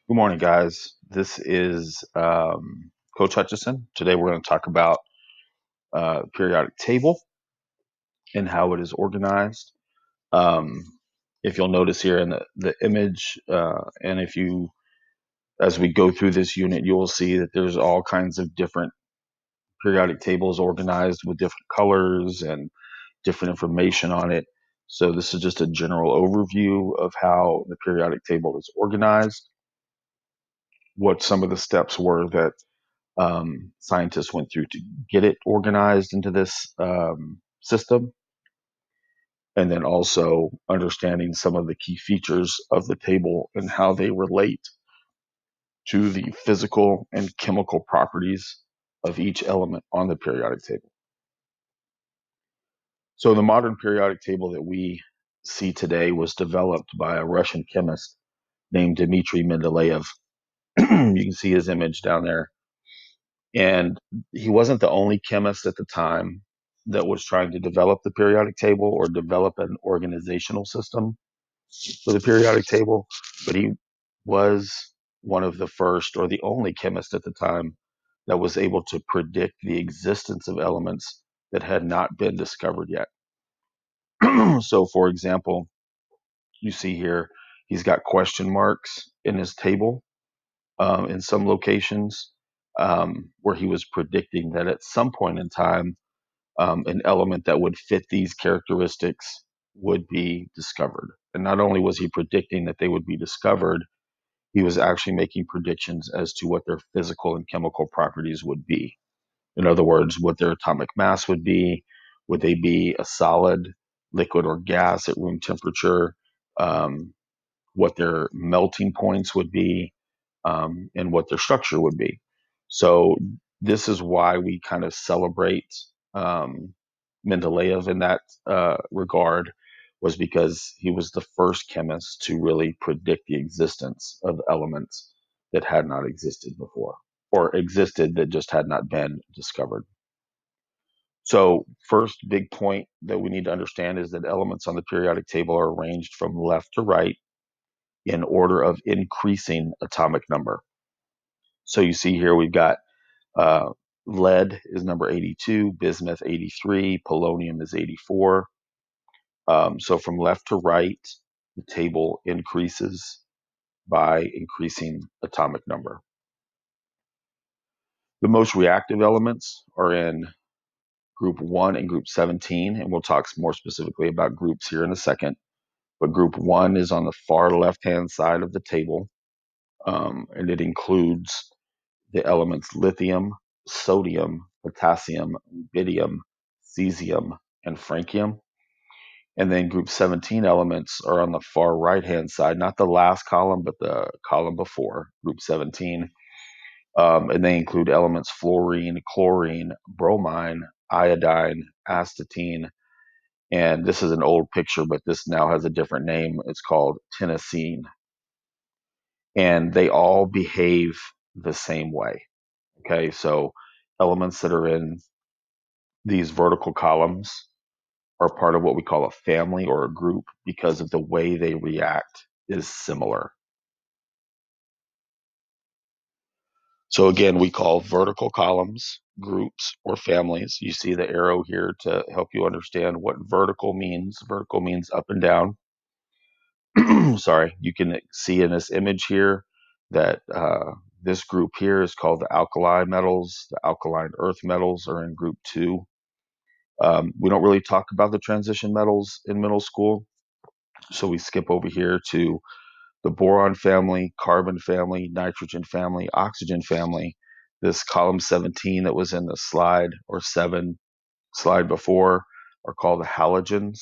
Good morning, guys. This is Coach Hutchison. Today we're going to talk about periodic table and how it is organized. Um, if you'll notice here in the image, and if you, as we go through this unit, you will see that there's all kinds of different periodic tables organized with different colors and different information on it. So this is just a general overview of how the periodic table is organized, what some of the steps were that scientists went through to get it organized into this system, and then also understanding some of the key features of the table and how they relate to the physical and chemical properties of each element on the periodic table. So, the modern periodic table that we see today was developed by a Russian chemist named Dmitry Mendeleev. You can see his image down there. And he wasn't the only chemist at the time that was trying to develop the periodic table or develop an organizational system for the periodic table, but he was one of the first or the only chemist at the time that was able to predict the existence of elements that had not been discovered yet. So, for example, you see here he's got question marks in his table in some locations where he was predicting that at some point in time, an element that would fit these characteristics would be discovered. And not only was he predicting that they would be discovered, he was actually making predictions as to what their physical and chemical properties would be. In other words, what their atomic mass would be. Would they be a solid, liquid, or gas at room temperature? Um, what their melting points would be, and what their structure would be. So this is why we kind of celebrate um, Mendeleev in that regard, was because he was the first chemist to really predict the existence of elements that had not existed before, or existed that just had not been discovered. So, first big point that we need to understand is that elements on the periodic table are arranged from left to right in order of increasing atomic number. So you see here we've got uh, lead is number 82, bismuth 83, polonium is 84. So from left to right, the table increases by increasing atomic number. The most reactive elements are in group 1 and group 17, and we'll talk more specifically about groups here in a second. But group 1 is on the far left-hand side of the table, and it includes the elements lithium, sodium, potassium, rubidium, cesium, and francium. And then group 17 elements are on the far right hand side, not the last column, but the column before group 17. And they include elements fluorine, chlorine, bromine, iodine, astatine. And this is an old picture, but this now has a different name. It's called tennessine. And they all behave the same way. Okay, so elements that are in these vertical columns are part of what we call a family or a group because of the way they react is similar. So again, we call vertical columns groups or families. You see the arrow here to help you understand what vertical means. Vertical means up and down. Sorry, you can see in this image here that this group here is called the alkali metals. The alkaline earth metals are in group 2. We don't really talk about the transition metals in middle school, so we skip over here to the boron family, carbon family, nitrogen family, oxygen family. This column 17 that was in the slide, or 7 slide before, are called the halogens.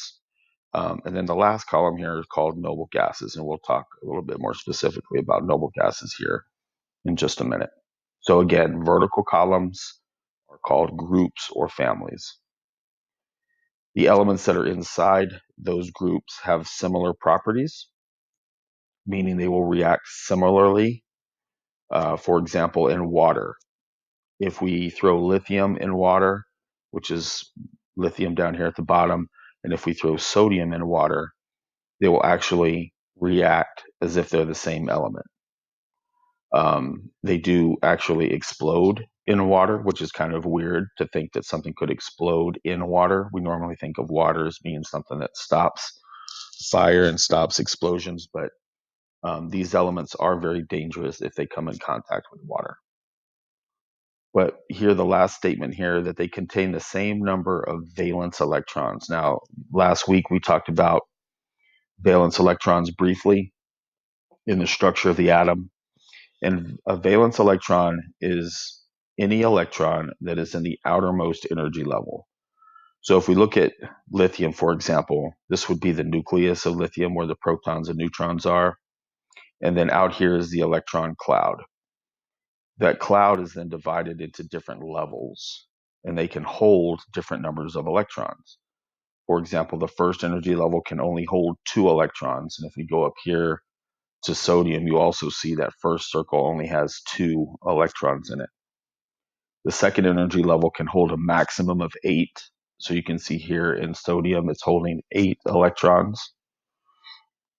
And then the last column here is called noble gases, and we'll talk a little bit more specifically about noble gases here in just a minute. So again, vertical columns are called groups or families. The elements that are inside those groups have similar properties, meaning they will react similarly. For example, in water, if we throw lithium in water, which is lithium down here at the bottom, and if we throw sodium in water, they will actually react as if they're the same element. They do actually explode in water, which is kind of weird to think that something could explode in water. We normally think of water as being something that stops fire and stops explosions, but these elements are very dangerous if they come in contact with water. But here, the last statement here, that they contain the same number of valence electrons. Now, last week we talked about valence electrons briefly in the structure of the atom. And a valence electron is any electron that is in the outermost energy level. So if we look at lithium, for example, this would be the nucleus of lithium where the protons and neutrons are. And then out here is the electron cloud. That cloud is then divided into different levels, and they can hold different numbers of electrons. For example, the first energy level can only hold 2 electrons. And if we go up here to sodium, you also see that first circle only has 2 electrons in it. The second energy level can hold a maximum of 8. So you can see here in sodium, it's holding 8 electrons.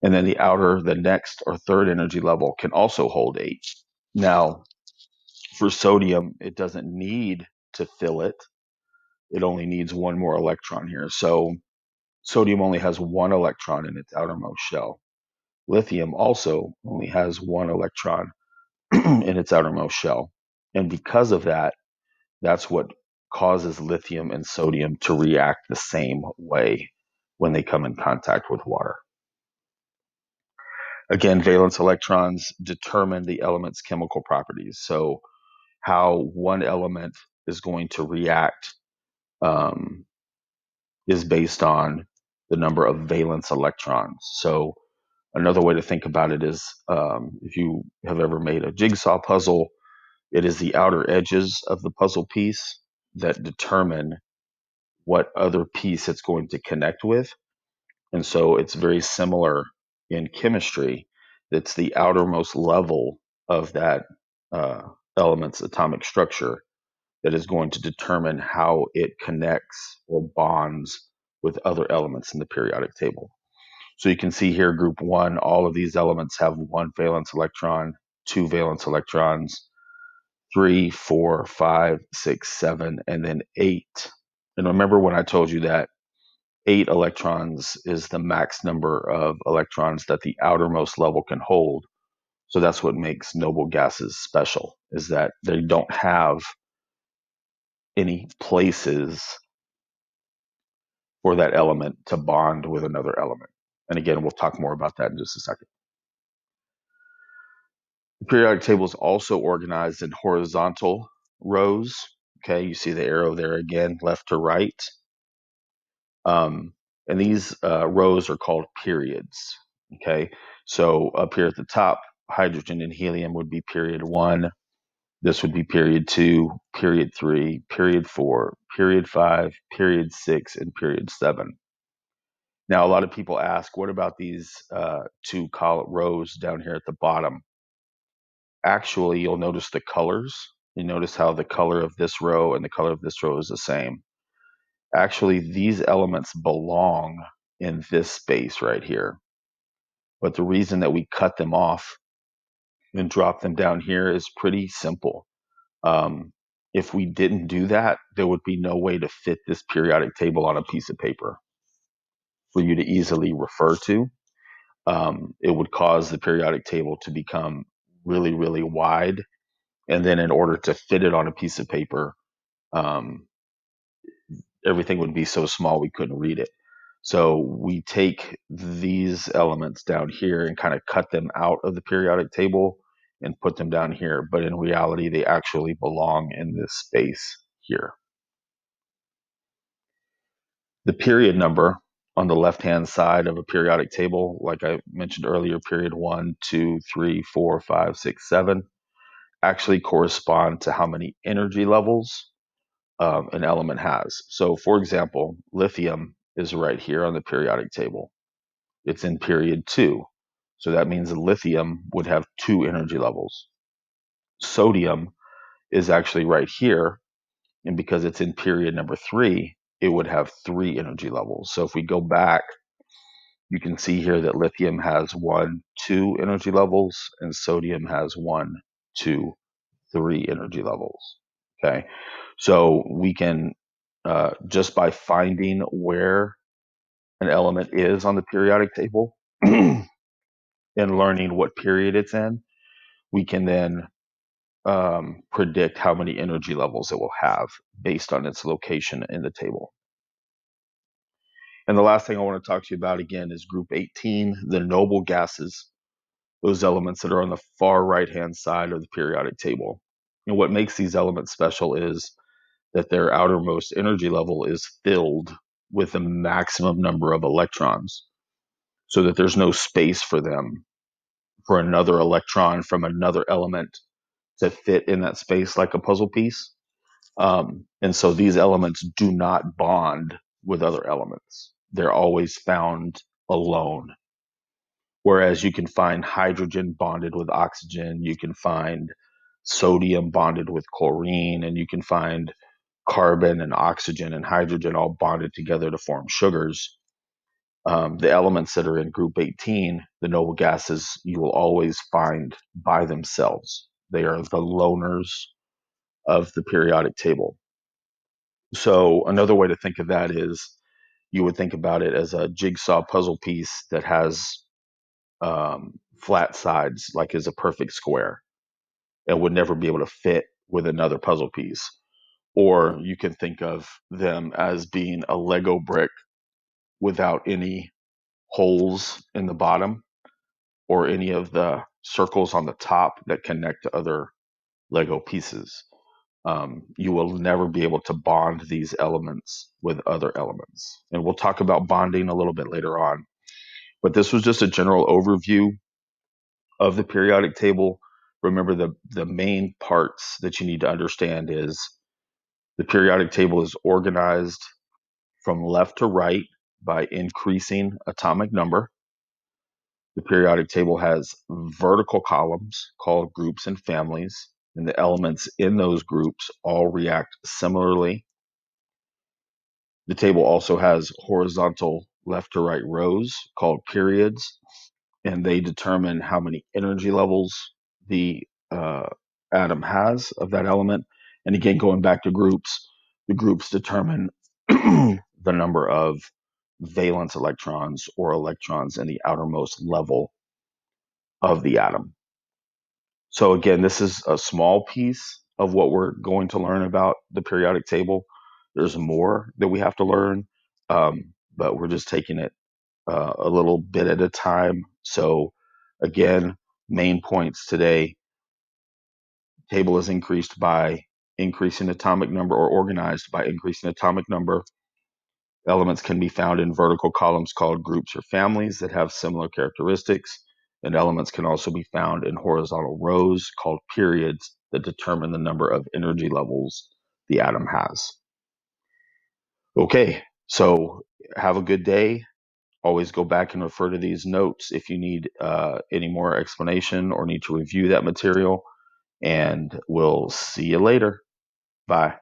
And then the next or third energy level can also hold 8. Now, for sodium, it doesn't need to fill it. It only needs 1 more electron here. So sodium only has 1 electron in its outermost shell. Lithium also only has 1 electron in its outermost shell. And because of that, that's what causes lithium and sodium to react the same way when they come in contact with water. Again, valence electrons determine the element's chemical properties. So how one element is going to react is based on the number of valence electrons. So another way to think about it is if you have ever made a jigsaw puzzle, it is the outer edges of the puzzle piece that determine what other piece it's going to connect with. And so it's very similar in chemistry. It's the outermost level of that element's atomic structure that is going to determine how it connects or bonds with other elements in the periodic table. So you can see here, group 1, all of these elements have 1 valence electron, 2 valence electrons, 3, 4, 5, 6, 7, and then 8. And remember when I told you that 8 electrons is the max number of electrons that the outermost level can hold. So that's what makes noble gases special, is that they don't have any places for that element to bond with another element. And again, we'll talk more about that in just a second. The periodic table is also organized in horizontal rows. Okay, you see the arrow there again, left to right. And these rows are called periods. Okay, so up here at the top, hydrogen and helium would be period 1. This would be period 2, period 3, period 4, period 5, period 6, and period 7. Now, a lot of people ask, what about these 2 rows down here at the bottom? Actually, you'll notice the colors. You notice how the color of this row and the color of this row is the same. Actually, these elements belong in this space right here. But the reason that we cut them off and drop them down here is pretty simple. If we didn't do that, there would be no way to fit this periodic table on a piece of paper for you to easily refer to. It would cause the periodic table to become really, really wide. And then in order to fit it on a piece of paper, everything would be so small we couldn't read it. So we take these elements down here and kind of cut them out of the periodic table and put them down here. But in reality, they actually belong in this space here. The period number on the left-hand side of a periodic table, like I mentioned earlier, period 1, 2, 3, 4, 5, 6, 7, actually correspond to how many energy levels an element has. So, for example, lithium is right here on the periodic table. It's in period 2. So that means lithium would have 2 energy levels. Sodium is actually right here. And because it's in period number 3, it would have 3 energy levels. So if we go back, you can see here that lithium has 2 energy levels and sodium has 1. to 3 energy levels. Okay. So we can, just by finding where an element is on the periodic table and learning what period it's in, we can then predict how many energy levels it will have based on its location in the table. And the last thing I want to talk to you about again is group 18, the noble gases, those elements that are on the far right-hand side of the periodic table. And what makes these elements special is that their outermost energy level is filled with a maximum number of electrons, so that there's no space for them, for another electron from another element to fit in that space like a puzzle piece. And so these elements do not bond with other elements. They're always found alone. Whereas you can find hydrogen bonded with oxygen, you can find sodium bonded with chlorine, and you can find carbon and oxygen and hydrogen all bonded together to form sugars. The elements that are in group 18, the noble gases, you will always find by themselves. They are the loners of the periodic table. So another way to think of that is you would think about it as a jigsaw puzzle piece that has flat sides, like is a perfect square, and would never be able to fit with another puzzle piece. Or you can think of them as being a Lego brick without any holes in the bottom or any of the circles on the top that connect to other Lego pieces. You will never be able to bond these elements with other elements. And we'll talk about bonding a little bit later on. But this was just a general overview of the periodic table. Remember, the main parts that you need to understand is the periodic table is organized from left to right by increasing atomic number. The periodic table has vertical columns called groups and families, and the elements in those groups all react similarly. The table also has horizontal left to right rows called periods, and they determine how many energy levels the atom has of that element. And again, going back to groups, the groups determine the number of valence electrons or electrons in the outermost level of the atom. So again, this is a small piece of what we're going to learn about the periodic table. There's more that we have to learn, but we're just taking it a little bit at a time. So again, main points today: table is increased by increasing atomic number, or organized by increasing atomic number. Elements can be found in vertical columns called groups or families that have similar characteristics. And elements can also be found in horizontal rows called periods that determine the number of energy levels the atom has. Okay, so have a good day. Always go back and refer to these notes if you need any more explanation or need to review that material. And we'll see you later. Bye.